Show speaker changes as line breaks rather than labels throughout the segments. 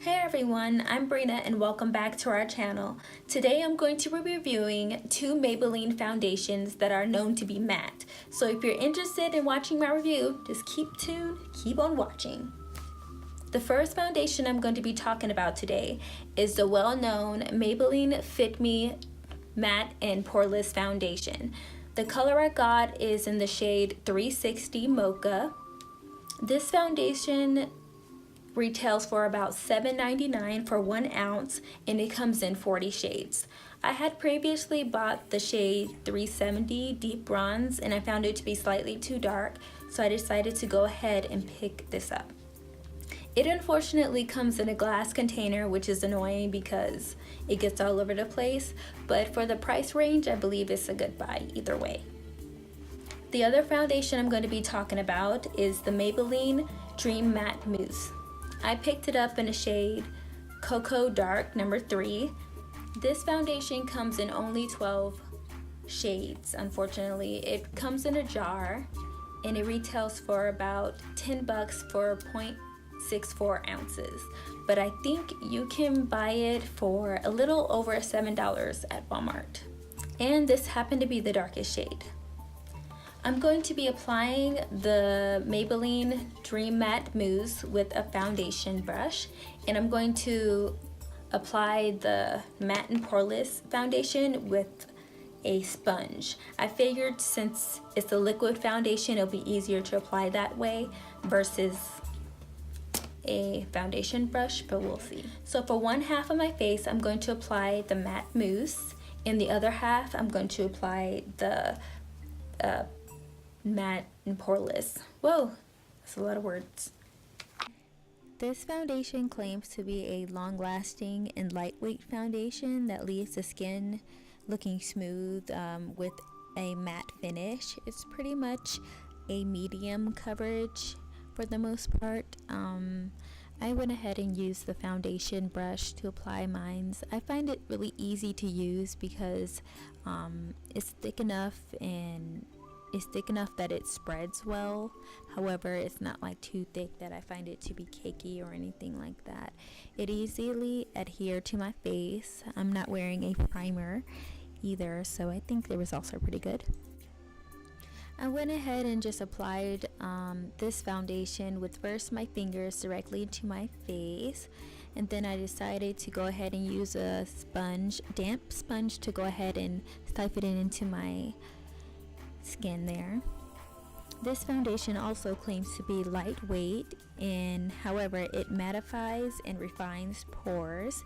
Hey everyone, I'm Brina and welcome back to our channel. Today I'm going to be reviewing two Maybelline foundations that are known to be matte. So if you're interested in watching my review, just keep tuned, keep on watching. The first foundation I'm going to be talking about today is the well-known Maybelline Fitme Matte and Poreless Foundation. The color I got is in the shade 360 Mocha. This foundation retails for about $7.99 for 1 ounce and it comes in 40 shades. I had previously bought the shade 370 Deep Bronze and I found it to be slightly too dark, so I decided to go ahead and pick this up. It unfortunately comes in a glass container, which is annoying because it gets all over the place, but for the price range I believe it's a good buy either way. The other foundation I'm going to be talking about is the Maybelline Dream Matte Mousse. I picked it up in a shade Cocoa Dark number 3. This foundation comes in only 12 shades, unfortunately. It comes in a jar and it retails for about $10 for 0.64 ounces. But I think you can buy it for a little over $7 at Walmart. And this happened to be the darkest shade. I'm going to be applying the Maybelline Dream Matte Mousse with a foundation brush, and I'm going to apply the Matte and Poreless foundation with a sponge. I figured since it's a liquid foundation, it'll be easier to apply that way versus a foundation brush, but we'll see. So for one half of my face, I'm going to apply the matte mousse, and the other half, I'm going to apply the matte and poreless. Whoa, that's a lot of words. This foundation claims to be a long-lasting and lightweight foundation that leaves the skin looking smooth with a matte finish. It's pretty much a medium coverage for the most part. I went ahead and used the foundation brush to apply mine. I find it really easy to use because it's thick enough that it spreads well. However, it's not like too thick that I find it to be cakey or anything like that. It easily adheres to my face. I'm not wearing a primer either, so I think the results are pretty good. I went ahead and just applied this foundation with first my fingers directly to my face, and then I decided to go ahead and use a sponge, damp sponge, to go ahead and siphon it into my skin there. This foundation also claims to be lightweight, and however it mattifies and refines pores.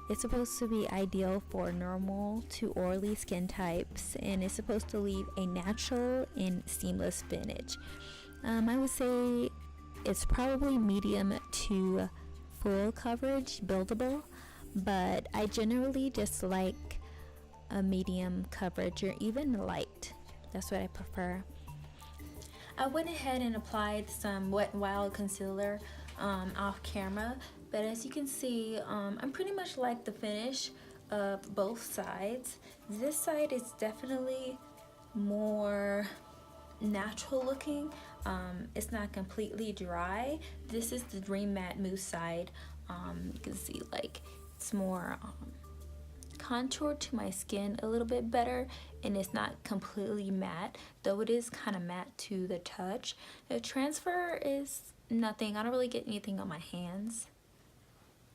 It's supposed to be ideal for normal to oily skin types, and it's supposed to leave a natural and seamless finish. I would say it's probably medium to full coverage, buildable, but I generally just like a medium coverage or even light. That's what I prefer. I went ahead and applied some Wet n Wild concealer off camera, but as you can see, I'm pretty much like the finish of both sides. This side is definitely more natural looking. It's not completely dry. This is the Dream Matte Mousse side. You can see like it's more contour to my skin a little bit better, and it's not completely matte, though it is kind of matte to the touch. The transfer is nothing. I don't really get anything on my hands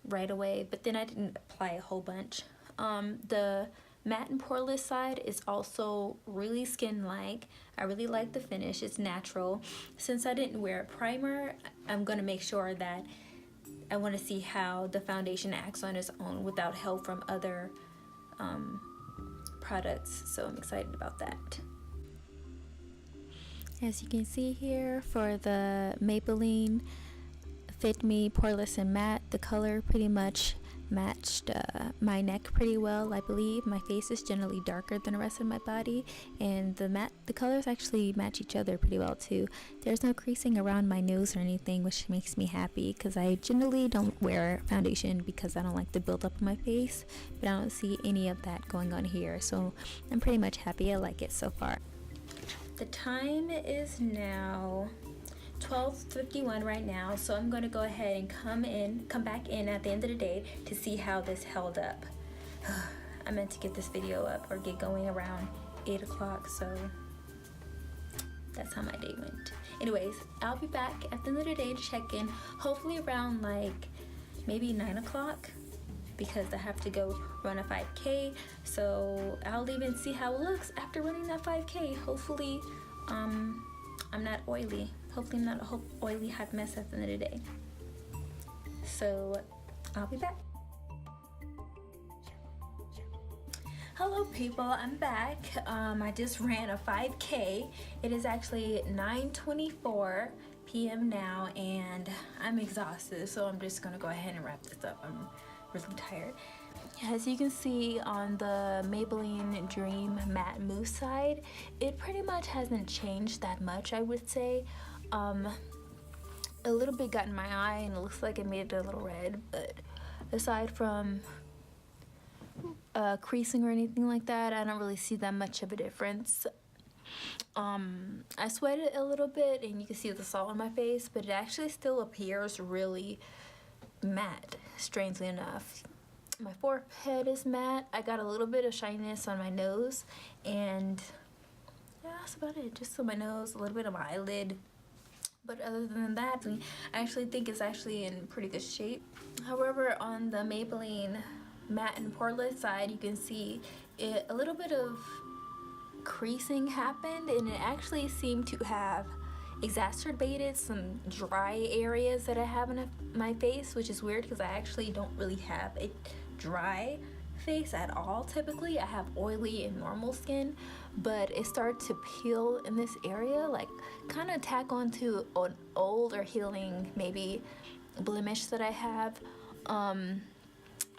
right away, but then I didn't apply a whole bunch. The matte and poreless side is also really skin-like. I really like the finish. It's natural. Since I didn't wear a primer, I'm going to make sure that I want to see how the foundation acts on its own without help from other products, so I'm excited about that. As you can see here, for the Maybelline Fitme Poreless and Matte, the color pretty much matched my neck pretty well. I believe my face is generally darker than the rest of my body, and the colors actually match each other pretty well too. There's no creasing around my nose or anything, which makes me happy because I generally don't wear foundation because I don't like the buildup on my face, but I don't see any of that going on here, so I'm pretty much happy. I like it so far. The time is now 12:51 right now, so I'm going to go ahead and come back in at the end of the day to see how this held up. I meant to get this video up or get going around 8 o'clock, so that's how my day went. Anyways, I'll be back at the end of the day to check in, hopefully around like maybe 9 o'clock, because I have to go run a 5K. So I'll even see how it looks after running that 5K. Hopefully I'm not oily. Hopefully I'm not a oily hot mess at the end of the day. So I'll be back. Hello people, I'm back. I just ran a 5K. It is actually 9:24 p.m. now and I'm exhausted, so I'm just gonna go ahead and wrap this up. I'm really tired. As you can see on the Maybelline Dream Matte Mousse side, it pretty much hasn't changed that much, I would say. A little bit got in my eye and it looks like it made it a little red, but aside from creasing or anything like that, I don't really see that much of a difference. I sweated a little bit and you can see the salt on my face, but it actually still appears really matte, strangely enough. My forehead is matte. I got a little bit of shininess on my nose, and yeah, that's about it. Just on my nose, a little bit on my eyelid. But other than that, I actually think it's actually in pretty good shape. However, on the Maybelline Matte and Poreless side, you can see a little bit of creasing happened, and it actually seemed to have exacerbated some dry areas that I have in my face, which is weird because I actually don't really have a dry face at all. Typically I have oily and normal skin, but it started to peel in this area, like kind of tack onto an old or healing maybe blemish that I have.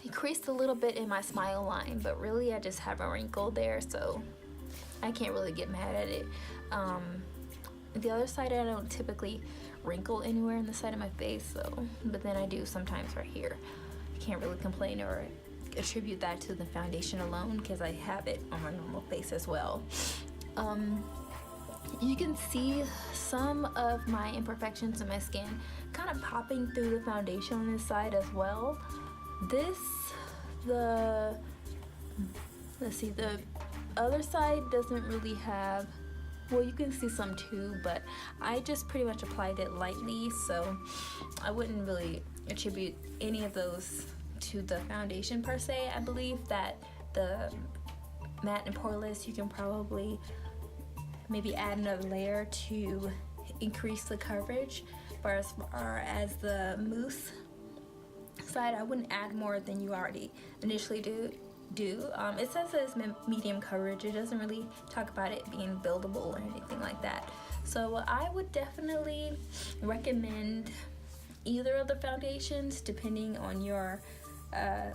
It creased a little bit in my smile line, but really I just have a wrinkle there, so I can't really get mad at it. The other side, I don't typically wrinkle anywhere in the side of my face, so, but then I do sometimes right here. I can't really complain or attribute that to the foundation alone because I have it on my normal face as well. You can see some of my imperfections in my skin kind of popping through the foundation on this side as well. The other side doesn't really have, well, you can see some too, but I just pretty much applied it lightly, so I wouldn't really attribute any of those to the foundation per se. I believe that the matte and poreless, you can probably maybe add another layer to increase the coverage, but as far as the mousse side, I wouldn't add more than you already initially do. It says it's medium coverage. It doesn't really talk about it being buildable or anything like that. So I would definitely recommend either of the foundations depending on your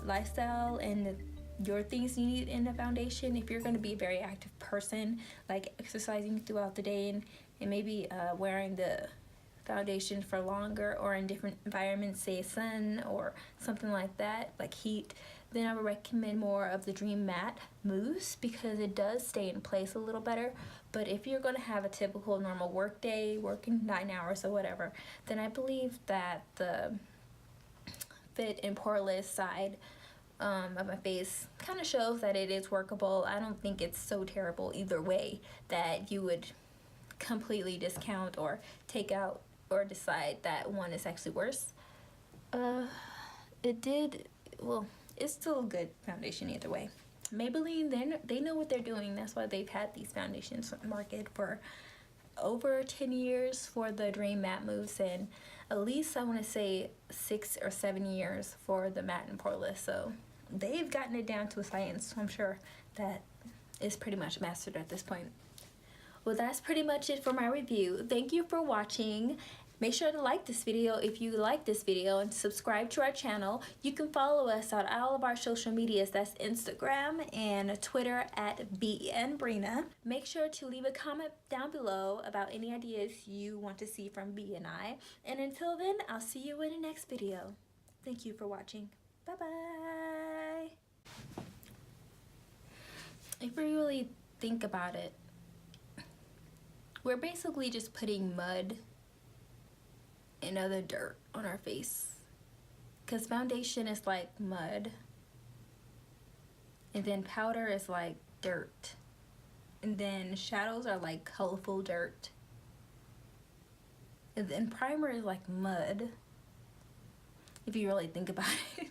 lifestyle and your things you need in a foundation. If you're going to be a very active person, like exercising throughout the day and maybe wearing the foundation for longer or in different environments, say sun or something like that, like heat, then I would recommend more of the Dream Matte Mousse because it does stay in place a little better. But if you're going to have a typical normal work day, working 9 hours or whatever, then I believe that the Fit and Poreless side of my face kind of shows that it is workable. I don't think it's so terrible either way that you would completely discount or take out or decide that one is actually worse. It's still a good foundation either way. Maybelline, they know what they're doing. That's why they've had these foundations on the market for over 10 years for the Dream Matte Mousse, and at least I want to say 6 or 7 years for the Matte and Poreless. So they've gotten it down to a science. So I'm sure that is pretty much mastered at this point. Well, that's pretty much it for my review. Thank you for watching. Make sure to like this video if you like this video and subscribe to our channel. You can follow us on all of our social medias. That's Instagram and Twitter at BNBrina. Make sure to leave a comment down below about any ideas you want to see from B and I. And until then, I'll see you in the next video. Thank you for watching. Bye-bye. If you really think about it, we're basically just putting mud and other dirt on our face, because foundation is like mud, and then powder is like dirt, and then shadows are like colorful dirt, and then primer is like mud, if you really think about it.